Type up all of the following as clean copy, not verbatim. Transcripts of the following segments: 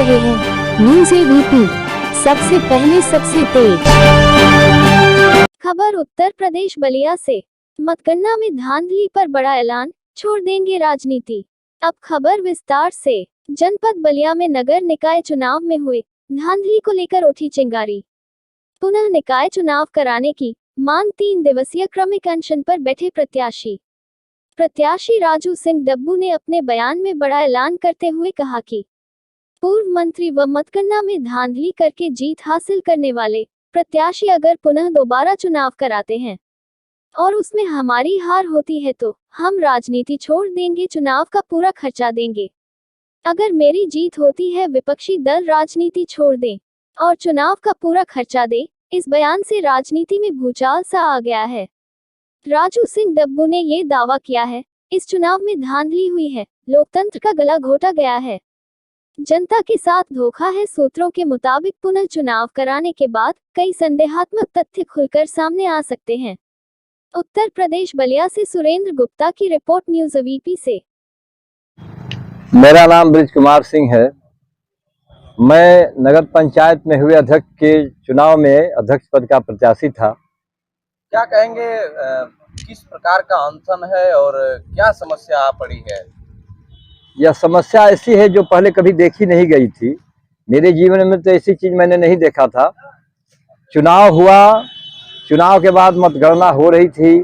रहे हैं news ABP, सबसे पहले सबसे तेज खबर। उत्तर प्रदेश बलिया से मतगणना में धांधली पर बड़ा ऐलान, छोड़ देंगे राजनीति। अब खबर विस्तार से। जनपद बलिया में नगर निकाय चुनाव में हुए धांधली को लेकर उठी चिंगारी। पुनः निकाय चुनाव कराने की मांग 3 दिवसीय क्रमिक अनशन पर बैठे प्रत्याशी राजू सिंह डब्बू ने अपने बयान में बड़ा ऐलान करते हुए कहा कि पूर्व मंत्री व मतगणना में धांधली करके जीत हासिल करने वाले प्रत्याशी अगर पुनः दोबारा चुनाव कराते हैं और उसमें हमारी हार होती है तो हम राजनीति छोड़ देंगे, चुनाव का पूरा खर्चा देंगे। अगर मेरी जीत होती है विपक्षी दल राजनीति छोड़ दें और चुनाव का पूरा खर्चा दे। इस बयान से राजनीति में भूचाल सा आ गया है। राजू सिंह डब्बू ने ये दावा किया है, इस चुनाव में धांधली हुई है, लोकतंत्र का गला घोटा गया है, जनता के साथ धोखा है। सूत्रों के मुताबिक पुनः चुनाव कराने के बाद कई संदेहात्मक तथ्य खुलकर सामने आ सकते हैं। उत्तर प्रदेश बलिया से सुरेंद्र गुप्ता की रिपोर्ट, न्यूज़ एबीपी से। मेरा नाम ब्रिज कुमार सिंह है। मैं नगर पंचायत में हुए अध्यक्ष के चुनाव में अध्यक्ष पद का प्रत्याशी था। क्या कहेंगे, किस प्रकार का अनशन है और क्या समस्या आ पड़ी है? यह समस्या ऐसी है जो पहले कभी देखी नहीं गई थी। मेरे जीवन में तो ऐसी चीज मैंने नहीं देखा था। चुनाव हुआ, चुनाव के बाद मतगणना हो रही थी।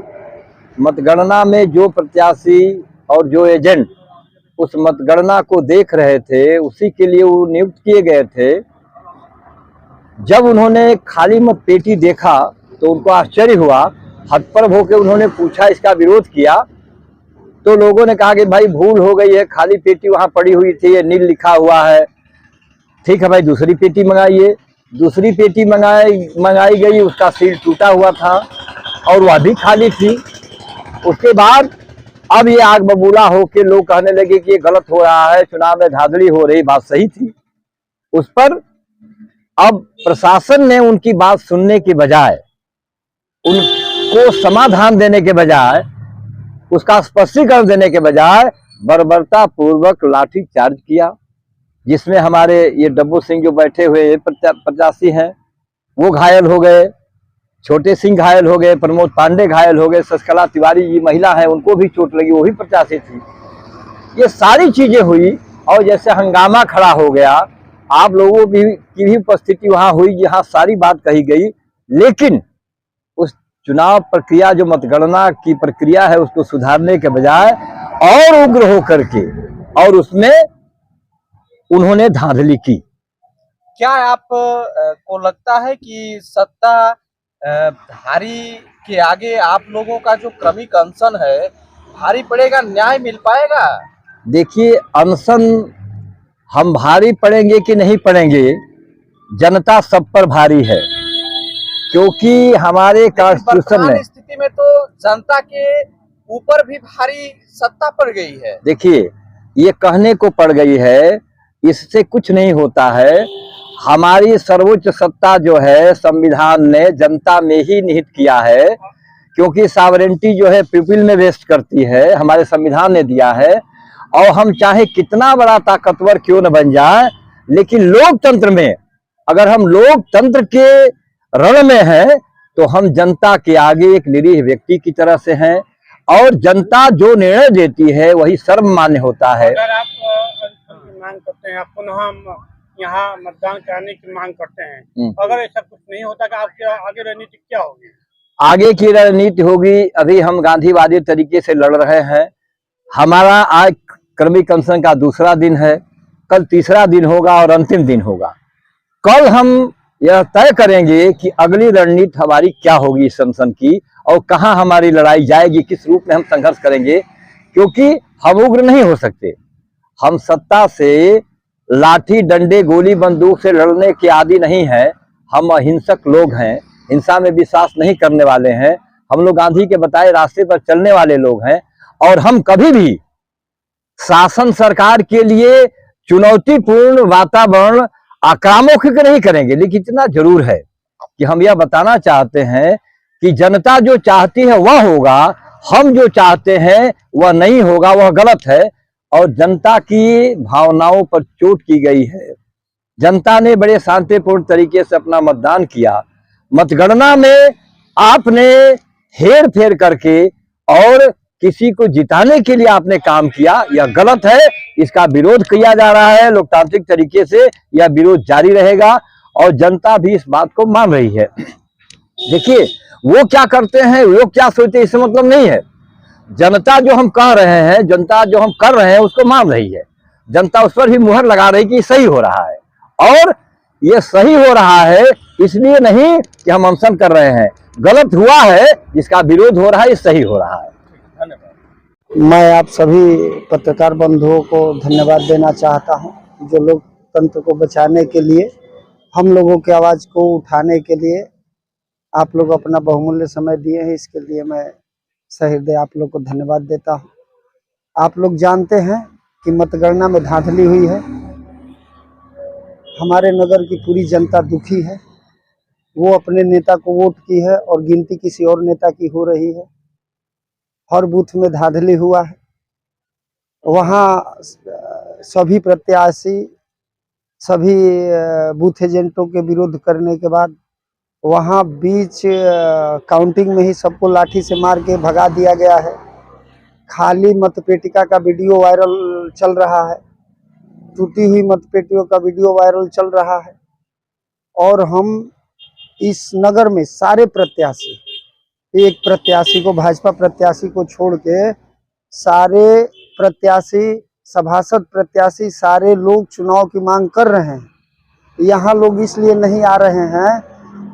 मतगणना में जो प्रत्याशी और जो एजेंट उस मतगणना को देख रहे थे, उसी के लिए वो नियुक्त किए गए थे। जब उन्होंने खाली मत पेटी देखा तो उनको आश्चर्य हुआ। हतप्रभ होकर उन्होंने पूछा, इसका विरोध किया तो लोगों ने कहा कि भाई भूल हो गई है, खाली पेटी वहां पड़ी हुई थी, ये नील लिखा हुआ है। ठीक है भाई, दूसरी पेटी मंगाइए। दूसरी पेटी मंगाई गई, उसका सील टूटा हुआ था और वह भी खाली थी। उसके बाद अब ये आग बबूला होके लोग कहने लगे कि ये गलत हो रहा है, चुनाव में धांधली हो रही। बात सही थी। उस पर अब प्रशासन ने उनकी बात सुनने के बजाय, उनको समाधान देने के बजाय, उसका स्पष्टीकरण देने के बजाय बर्बरता पूर्वक लाठी चार्ज किया, जिसमें हमारे ये डब्बू सिंह जो बैठे हुए प्रत्याशी हैं वो घायल हो गए, छोटे सिंह घायल हो गए, प्रमोद पांडे घायल हो गए, शशिकला तिवारी जी महिला है, उनको भी चोट लगी, वो भी प्रत्याशी थी। ये सारी चीजें हुई और जैसे हंगामा खड़ा हो गया। आप लोगों की भी उपस्थिति वहां हुई जहां सारी बात कही गई, लेकिन उस चुनाव प्रक्रिया, जो मतगणना की प्रक्रिया है, उसको सुधारने के बजाय और उग्र होकर के और उसमें उन्होंने धांधली की। क्या आप को लगता है कि सत्ता धारी के आगे आप लोगों का जो क्रमिक अनशन है भारी पड़ेगा, न्याय मिल पाएगा? देखिए, अनशन हम भारी पड़ेंगे कि नहीं पड़ेंगे, जनता सब पर भारी है, क्योंकि हमारे कॉन्स्टिट्यूशन में स्थिति में तो जनता के ऊपर भी भारी सत्ता पड़ गई है। देखिए, ये कहने को पड़ गई है, इससे कुछ नहीं होता है। हमारी सर्वोच्च सत्ता जो है संविधान ने जनता में ही निहित किया है, क्योंकि सॉवरेंटी जो है पीपल में वेस्ट करती है, हमारे संविधान ने दिया है। और हम चाहे कितना बड़ा ताकतवर क्यों न बन जाए, लेकिन लोकतंत्र में अगर हम लोकतंत्र के रण में हैं तो हम जनता के आगे एक निरीह व्यक्ति की तरह से हैं और जनता जो निर्णय देती है वही सर्वमान्य होता है। अगर आप मांग करते हैं, आप पुनः यहाँ मतदान कराने की मांग करते हैं, अगर ऐसा कुछ नहीं होता कि आपकी आगे रणनीति क्या होगी? आगे की रणनीति होगी, अभी हम गांधीवादी तरीके से लड़ रहे हैं। हमारा आज क्रमिक अनशन का दूसरा दिन है, कल तीसरा दिन होगा और अंतिम दिन होगा। कल हम यह तय करेंगे कि अगली रणनीति हमारी क्या होगी इस अनशन की और कहां हमारी लड़ाई जाएगी, किस रूप में हम संघर्ष करेंगे। क्योंकि हम उग्र नहीं हो सकते। हम सत्ता से लाठी डंडे गोली बंदूक से लड़ने के आदी नहीं है। हम अहिंसक लोग हैं, हिंसा में विश्वास नहीं करने वाले हैं। हम लोग गांधी के बताए रास्ते पर चलने वाले लोग हैं और हम कभी भी शासन सरकार के लिए चुनौतीपूर्ण वातावरण आक्रामक नहीं करेंगे। लेकिन इतना जरूर है कि हम यह बताना चाहते हैं कि जनता जो चाहती है वह होगा, हम जो चाहते हैं वह नहीं होगा, वह गलत है। और जनता की भावनाओं पर चोट की गई है, जनता ने बड़े शांतिपूर्ण तरीके से अपना मतदान किया। मतगणना में आपने हेर फेर करके और किसी को जिताने के लिए आपने काम किया, यह गलत है। इसका विरोध किया जा रहा है लोकतांत्रिक तरीके से, यह विरोध जारी रहेगा और जनता भी इस बात को मान रही है। देखिए, वो क्या करते हैं, वो क्या सोचते हैं, इससे मतलब नहीं है। जनता जो हम कह रहे हैं, जनता जो हम कर रहे हैं उसको मान रही है। जनता उस पर भी मुहर लगा रही कि सही हो रहा है, और ये सही हो रहा है इसलिए नहीं कि हम अनशन कर रहे हैं। गलत हुआ है, जिसका विरोध हो रहा है, ये सही हो रहा है। मैं आप सभी पत्रकार बंधुओं को धन्यवाद देना चाहता हूं, जो लोकतंत्र को बचाने के लिए, हम लोगों की आवाज को उठाने के लिए आप लोग अपना बहुमूल्य समय दिए हैं। इसके लिए मैं सहृदय आप लोग को धन्यवाद देता हूं। आप लोग जानते हैं कि मतगणना में धांधली हुई है। हमारे नगर की पूरी जनता दुखी है। वो अपने नेता को वोट की है और गिनती किसी और नेता की हो रही है। हर बूथ में धांधली हुआ है। वहाँ सभी प्रत्याशी, सभी बूथ एजेंटों के विरोध करने के बाद वहाँ बीच काउंटिंग में ही सबको लाठी से मार के भगा दिया गया है। खाली मतपेटिका का वीडियो वायरल चल रहा है, टूटी हुई मतपेटियों का वीडियो वायरल चल रहा है। और हम इस नगर में सारे प्रत्याशी, एक प्रत्याशी को, भाजपा प्रत्याशी को छोड़ के सारे प्रत्याशी, सभासद प्रत्याशी, सारे लोग चुनाव की मांग कर रहे हैं। यहाँ लोग इसलिए नहीं आ रहे हैं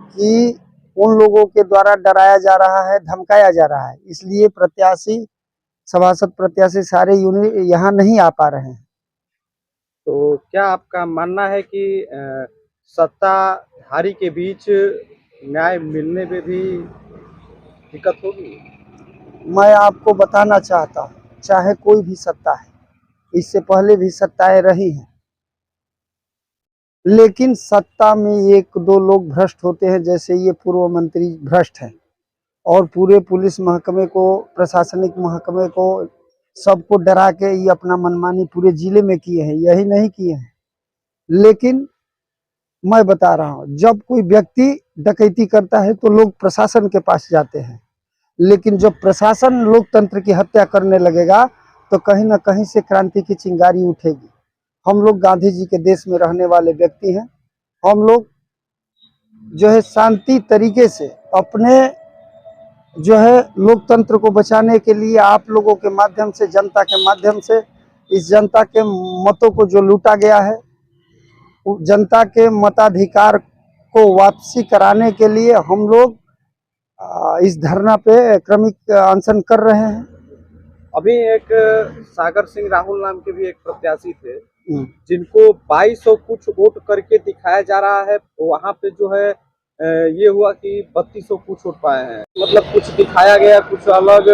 कि उन लोगों के द्वारा डराया जा रहा है, धमकाया जा रहा है, इसलिए प्रत्याशी, सभासद प्रत्याशी सारे यूनिट यहाँ नहीं आ पा रहे हैं। तो क्या आपका मानना है कि सत्ताधारी के बीच न्याय मिलने में भी दिक्कत होगी? मैं आपको बताना चाहता हूँ, चाहे कोई भी सत्ता है, इससे पहले भी सत्ताएं रही हैं, लेकिन सत्ता में एक दो लोग भ्रष्ट होते हैं। जैसे ये पूर्व मंत्री भ्रष्ट हैं और पूरे पुलिस महकमे को, प्रशासनिक महकमे को, सबको डरा के ये अपना मनमानी पूरे जिले में किए हैं। यही नहीं किए हैं, लेकिन मैं बता रहा हूँ, जब कोई व्यक्ति डकैती करता है तो लोग प्रशासन के पास जाते हैं, लेकिन जब प्रशासन लोकतंत्र की हत्या करने लगेगा तो कहीं ना कहीं से क्रांति की चिंगारी उठेगी। हम लोग गांधी जी के देश में रहने वाले व्यक्ति हैं। हम लोग जो है शांति तरीके से अपने जो है लोकतंत्र को बचाने के लिए आप लोगों के माध्यम से, जनता के माध्यम से, इस जनता के मतों को जो लूटा गया है, जनता के मताधिकार को वापसी कराने के लिए हम लोग इस धरना पे क्रमिक अनशन कर रहे हैं। अभी एक सागर सिंह राहुल नाम के भी एक प्रत्याशी थे, जिनको 2200 कुछ वोट करके दिखाया जा रहा है। वहां पे जो है ये हुआ कि 3200 कुछ वोट पाए हैं। मतलब कुछ दिखाया गया, कुछ अलग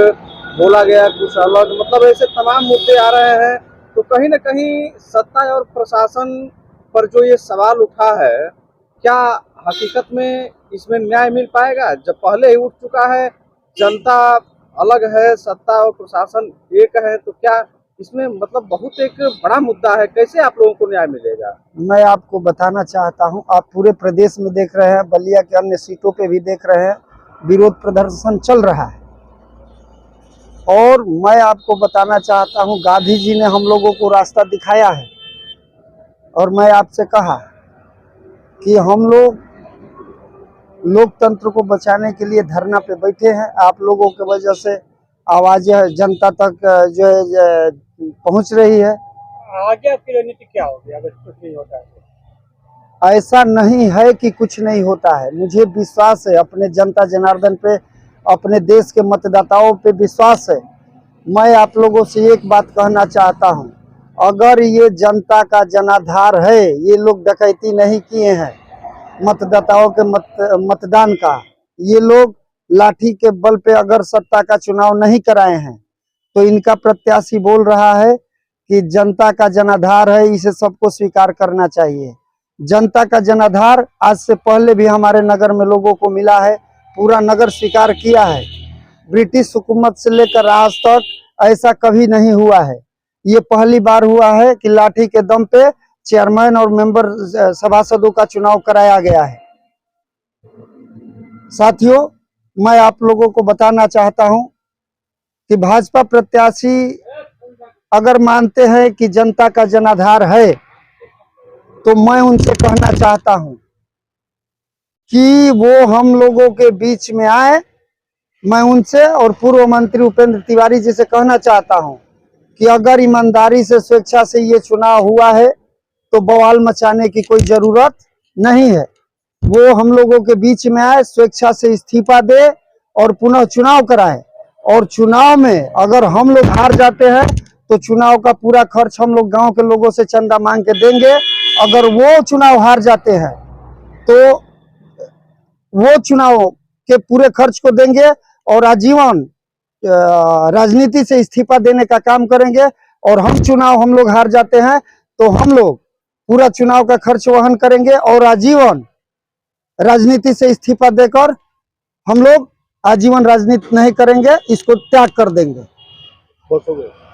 बोला गया, कुछ अलग, मतलब ऐसे तमाम मुद्दे आ रहे हैं। तो कहीं ना कहीं सत्ता और प्रशासन पर जो ये सवाल उठा है, क्या हकीकत में इसमें न्याय मिल पाएगा? जब पहले ही उठ चुका है, जनता अलग है, सत्ता और प्रशासन एक है, तो क्या इसमें मतलब बहुत एक बड़ा मुद्दा है। कैसे आप लोगों को न्याय मिलेगा? मैं आपको बताना चाहता हूं, आप पूरे प्रदेश में देख रहे हैं, बलिया के अन्य सीटों पे भी देख रहे हैं, विरोध प्रदर्शन चल रहा है। और मैं आपको बताना चाहता हूं, गांधी जी ने हम लोगों को रास्ता दिखाया है। और मैं आपसे कहा कि हम लोग लोकतंत्र को बचाने के लिए धरना पे बैठे हैं। आप लोगों की वजह से आवाज़ें जनता तक जो है पहुंच रही है। आगे आपकी रणनीति क्या होगी अगर कुछ नहीं होता है? ऐसा नहीं है कि कुछ नहीं होता है, मुझे विश्वास है अपने जनता जनार्दन पे, अपने देश के मतदाताओं पे विश्वास है। मैं आप लोगों से एक बात कहना चाहता हूं, अगर ये जनता का जनाधार है, ये लोग डकैती नहीं किए हैं मतदाताओं के मतदान का, ये लोग लाठी के बल पे अगर सत्ता का चुनाव नहीं कराए हैं, तो इनका प्रत्याशी बोल रहा है कि जनता का जनाधार है, इसे सबको स्वीकार करना चाहिए। जनता का जनाधार आज से पहले भी हमारे नगर में लोगों को मिला है, पूरा नगर स्वीकार किया है। ब्रिटिश हुकूमत से लेकर आज तक ऐसा कभी नहीं हुआ है। ये पहली बार हुआ है कि लाठी के दम पे चेयरमैन और मेंबर सभासदों का चुनाव कराया गया है। साथियों, मैं आप लोगों को बताना चाहता हूं कि भाजपा प्रत्याशी अगर मानते हैं कि जनता का जनाधार है, तो मैं उनसे कहना चाहता हूं कि वो हम लोगों के बीच में आए। मैं उनसे और पूर्व मंत्री उपेंद्र तिवारी जी से कहना चाहता हूं कि अगर ईमानदारी से, स्वेच्छा से ये चुनाव हुआ है तो बवाल मचाने की कोई जरूरत नहीं है। वो हम लोगों के बीच में आए, स्वेच्छा से इस्तीफा दे और पुनः चुनाव कराए। और चुनाव में अगर हम लोग हार जाते हैं तो चुनाव का पूरा खर्च हम लोग गांव के लोगों से चंदा मांग के देंगे। अगर वो चुनाव हार जाते हैं तो वो चुनाव के पूरे खर्च को देंगे और आजीवन राजनीति से इस्तीफा देने का काम करेंगे। और हम लोग हार जाते हैं तो हम लोग पूरा चुनाव का खर्च वहन करेंगे और आजीवन राजनीति से इस्तीफा देकर हम लोग आजीवन राजनीति नहीं करेंगे, इसको त्याग कर देंगे। बहुत हो गया।